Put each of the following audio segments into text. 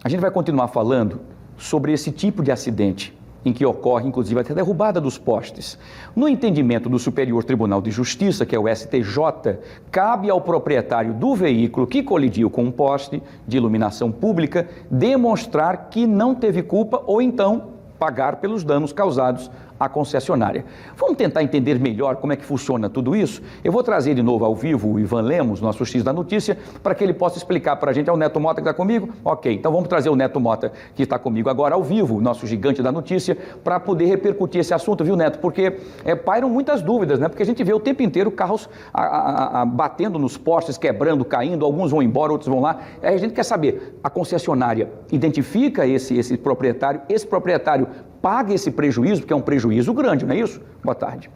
A gente vai continuar falando sobre esse tipo de acidente, em que ocorre, inclusive, até a derrubada dos postes. No entendimento do Superior Tribunal de Justiça, que é o STJ, cabe ao proprietário do veículo que colidiu com um poste de iluminação pública demonstrar que não teve culpa ou então pagar pelos danos causados à concessionária. Vamos tentar entender melhor como é que funciona tudo isso? Eu vou trazer de novo ao vivo o Ivan Lemos, nosso X da Notícia, para que ele possa explicar para a gente. É o Neto Mota que está comigo? Ok, então vamos trazer o Neto Mota, que está comigo agora ao vivo, nosso gigante da notícia, para poder repercutir esse assunto, viu, Neto? Porque pairam muitas dúvidas, né? Porque a gente vê o tempo inteiro carros batendo nos postes, quebrando, caindo, alguns vão embora, outros vão lá. Aí a gente quer saber, a concessionária identifica esse proprietário paga esse prejuízo, porque é um prejuízo grande, não é isso? Boa tarde.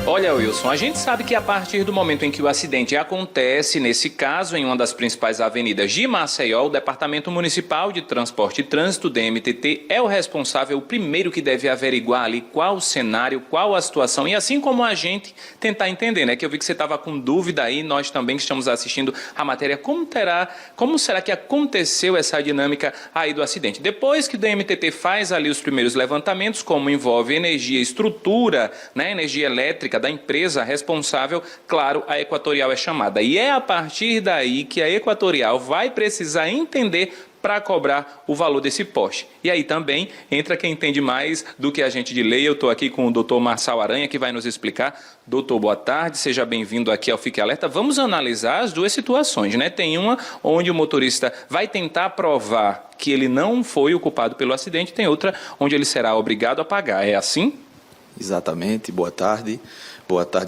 Olha, Wilson, a gente sabe que a partir do momento em que o acidente acontece, nesse caso, em uma das principais avenidas de Maceió, o Departamento Municipal de Transporte e Trânsito, DMTT, é o responsável, o primeiro que deve averiguar ali qual o cenário, qual a situação, e assim como a gente tentar entender, né? Que eu vi que você estava com dúvida aí, nós também que estamos assistindo a matéria, como será que aconteceu essa dinâmica aí do acidente? Depois que o DMTT faz ali os primeiros levantamentos, como envolve energia, estrutura, né? Energia elétrica, da empresa responsável, claro, a Equatorial é chamada. E é a partir daí que a Equatorial vai precisar entender para cobrar o valor desse poste. E aí também entra quem entende mais do que a gente de lei. Eu estou aqui com o doutor Marçal Aranha, que vai nos explicar. Doutor, boa tarde, seja bem-vindo aqui ao Fique Alerta. Vamos analisar as duas situações, né? Tem uma onde o motorista vai tentar provar que ele não foi o culpado pelo acidente, tem outra onde ele será obrigado a pagar. É assim? Exatamente, boa tarde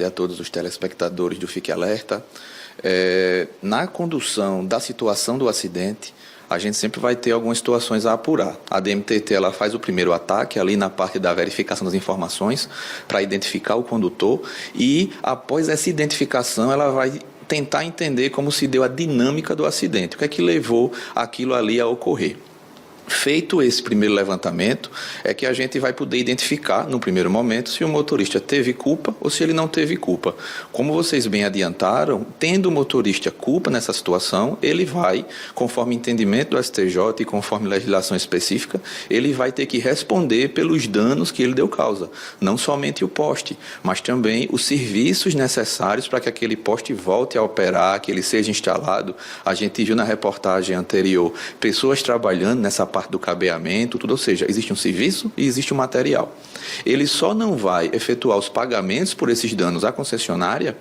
a todos os telespectadores do Fique Alerta. Na condução da situação do acidente, a gente sempre vai ter algumas situações a apurar. A DMTT ela faz o primeiro ataque ali na parte da verificação das informações para identificar o condutor e após essa identificação ela vai tentar entender como se deu a dinâmica do acidente, o que é que levou aquilo ali a ocorrer. Feito esse primeiro levantamento, é que a gente vai poder identificar, no primeiro momento, se o motorista teve culpa ou se ele não teve culpa. Como vocês bem adiantaram, tendo o motorista culpa nessa situação, ele vai, conforme entendimento do STJ e conforme legislação específica, ele vai ter que responder pelos danos que ele deu causa. Não somente o poste, mas também os serviços necessários para que aquele poste volte a operar, que ele seja instalado. A gente viu na reportagem anterior pessoas trabalhando nessa parte do cabeamento, tudo, ou seja, existe um serviço e existe um material. Ele só não vai efetuar os pagamentos por esses danos à concessionária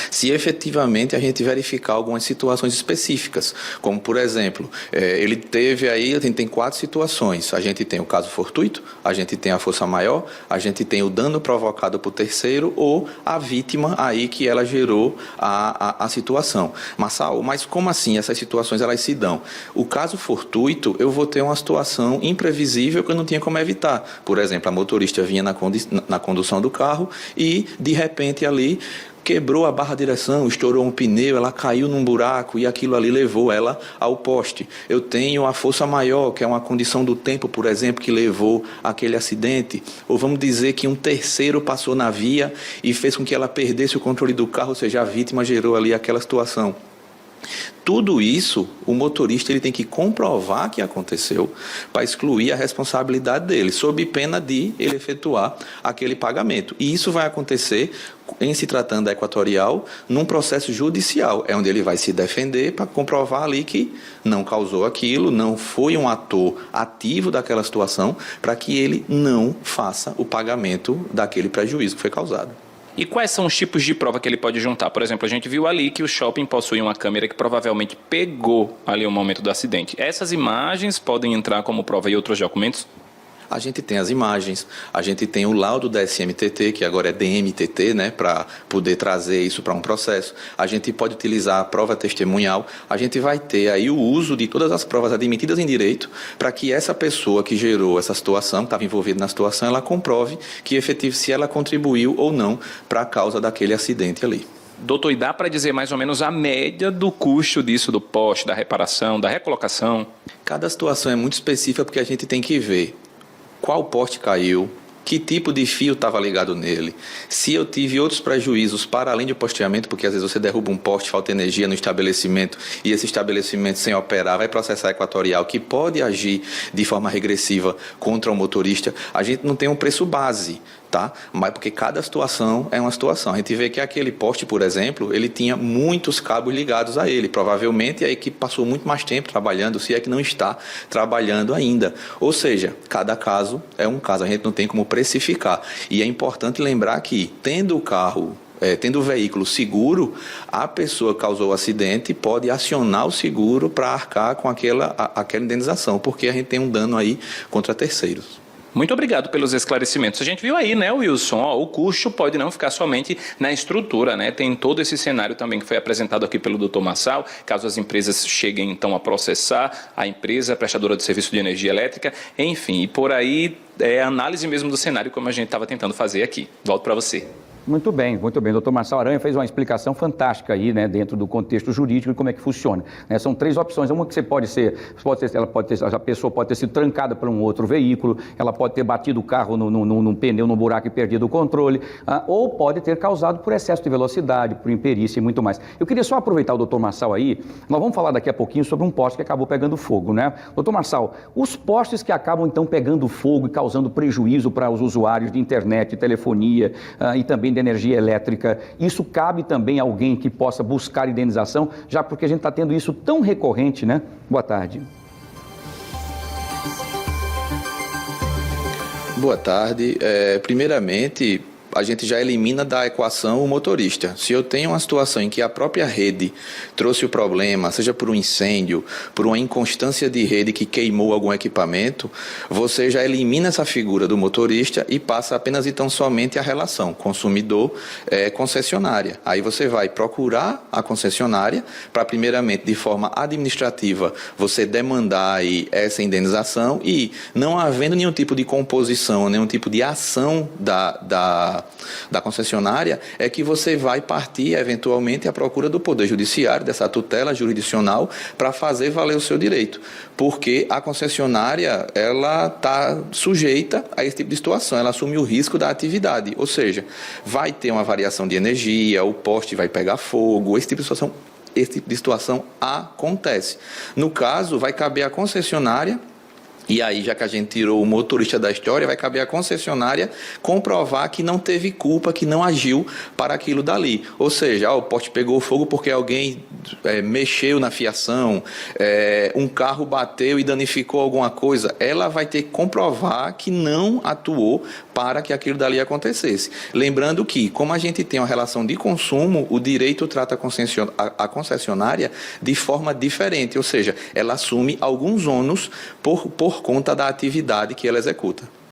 se efetivamente a gente verificar algumas situações específicas, como por exemplo, ele teve aí, a gente tem 4 situações, a gente tem o caso fortuito, a gente tem a força maior, a gente tem o dano provocado por terceiro ou a vítima aí que ela gerou a situação. Mas como assim essas situações elas se dão? O caso fortuito, eu vou ter uma situação imprevisível que eu não tinha como evitar. Por exemplo, a motorista vinha na condução do carro e de repente ali quebrou a barra de direção, estourou um pneu, ela caiu num buraco e aquilo ali levou ela ao poste. Eu tenho a força maior, que é uma condição do tempo, por exemplo, que levou aquele acidente. Ou vamos dizer que um terceiro passou na via e fez com que ela perdesse o controle do carro, ou seja, a vítima gerou ali aquela situação. Tudo isso, o motorista ele tem que comprovar que aconteceu para excluir a responsabilidade dele, sob pena de ele efetuar aquele pagamento. E isso vai acontecer, em se tratando da Equatorial, num processo judicial, é onde ele vai se defender para comprovar ali que não causou aquilo, não foi um ator ativo daquela situação, para que ele não faça o pagamento daquele prejuízo que foi causado. E quais são os tipos de prova que ele pode juntar? Por exemplo, a gente viu ali que o shopping possui uma câmera que provavelmente pegou ali o momento do acidente. Essas imagens podem entrar como prova e outros documentos? A gente tem as imagens, a gente tem o laudo da SMTT, que agora é DMTT, né, para poder trazer isso para um processo. A gente pode utilizar a prova testemunhal, a gente vai ter aí o uso de todas as provas admitidas em direito para que essa pessoa que gerou essa situação, que estava envolvida na situação, ela comprove que efetivo se ela contribuiu ou não para a causa daquele acidente ali. Doutor, e dá para dizer mais ou menos a média do custo disso, do poste, da reparação, da recolocação? Cada situação é muito específica porque a gente tem que ver qual poste caiu, que tipo de fio estava ligado nele, se eu tive outros prejuízos para além de posteamento, porque às vezes você derruba um poste, falta energia no estabelecimento e esse estabelecimento sem operar vai processar a equatorial que pode agir de forma regressiva contra o motorista. A gente não tem um preço base, tá? Mas porque cada situação é uma situação. A gente vê que aquele poste, por exemplo, ele tinha muitos cabos ligados a ele. Provavelmente a equipe passou muito mais tempo trabalhando, se é que não está trabalhando ainda. Ou seja, cada caso é um caso. A gente não tem como precificar. E é importante lembrar que, tendo o carro, tendo o veículo seguro, a pessoa que causou o acidente pode acionar o seguro para arcar com aquela indenização, porque a gente tem um dano aí contra terceiros. Muito obrigado pelos esclarecimentos. A gente viu aí, né, Wilson, o custo pode não ficar somente na estrutura, né? Tem todo esse cenário também que foi apresentado aqui pelo Dr. Marçal, caso as empresas cheguem então a processar a empresa prestadora de serviço de energia elétrica, enfim, e por aí é a análise mesmo do cenário como a gente estava tentando fazer aqui. Volto para você. Muito bem, muito bem. O doutor Marçal Aranha fez uma explicação fantástica aí, né, dentro do contexto jurídico e como é que funciona. Né, são 3 opções. Uma que a pessoa pode ter sido trancada por um outro veículo, ela pode ter batido o carro num pneu, num buraco e perdido o controle, ou pode ter causado por excesso de velocidade, por imperícia e muito mais. Eu queria só aproveitar o doutor Marçal aí, nós vamos falar daqui a pouquinho sobre um poste que acabou pegando fogo, né? Doutor Marçal, os postes que acabam então pegando fogo e causando prejuízo para os usuários de internet, telefonia e também de energia elétrica, isso cabe também a alguém que possa buscar indenização, já porque a gente está tendo isso tão recorrente, né? Boa tarde. Boa tarde. Primeiramente, a gente já elimina da equação o motorista. Se eu tenho uma situação em que a própria rede trouxe o problema, seja por um incêndio, por uma inconstância de rede que queimou algum equipamento, você já elimina essa figura do motorista e passa apenas e tão somente a relação consumidor-concessionária. Aí você vai procurar a concessionária para, primeiramente, de forma administrativa, você demandar aí essa indenização e, não havendo nenhum tipo de composição, nenhum tipo de ação da concessionária, é que você vai partir eventualmente à procura do Poder Judiciário, dessa tutela jurisdicional, para fazer valer o seu direito, porque a concessionária ela está sujeita a esse tipo de situação, ela assume o risco da atividade, ou seja, vai ter uma variação de energia, o poste vai pegar fogo, esse tipo de situação acontece. No caso, vai caber à concessionária. E aí, já que a gente tirou o motorista da história, vai caber à concessionária comprovar que não teve culpa, que não agiu para aquilo dali. Ou seja, o poste pegou fogo porque alguém mexeu na fiação, um carro bateu e danificou alguma coisa. Ela vai ter que comprovar que não atuou para que aquilo dali acontecesse. Lembrando que, como a gente tem uma relação de consumo, o direito trata a concessionária de forma diferente. Ou seja, ela assume alguns ônus por conta da atividade que ela executa.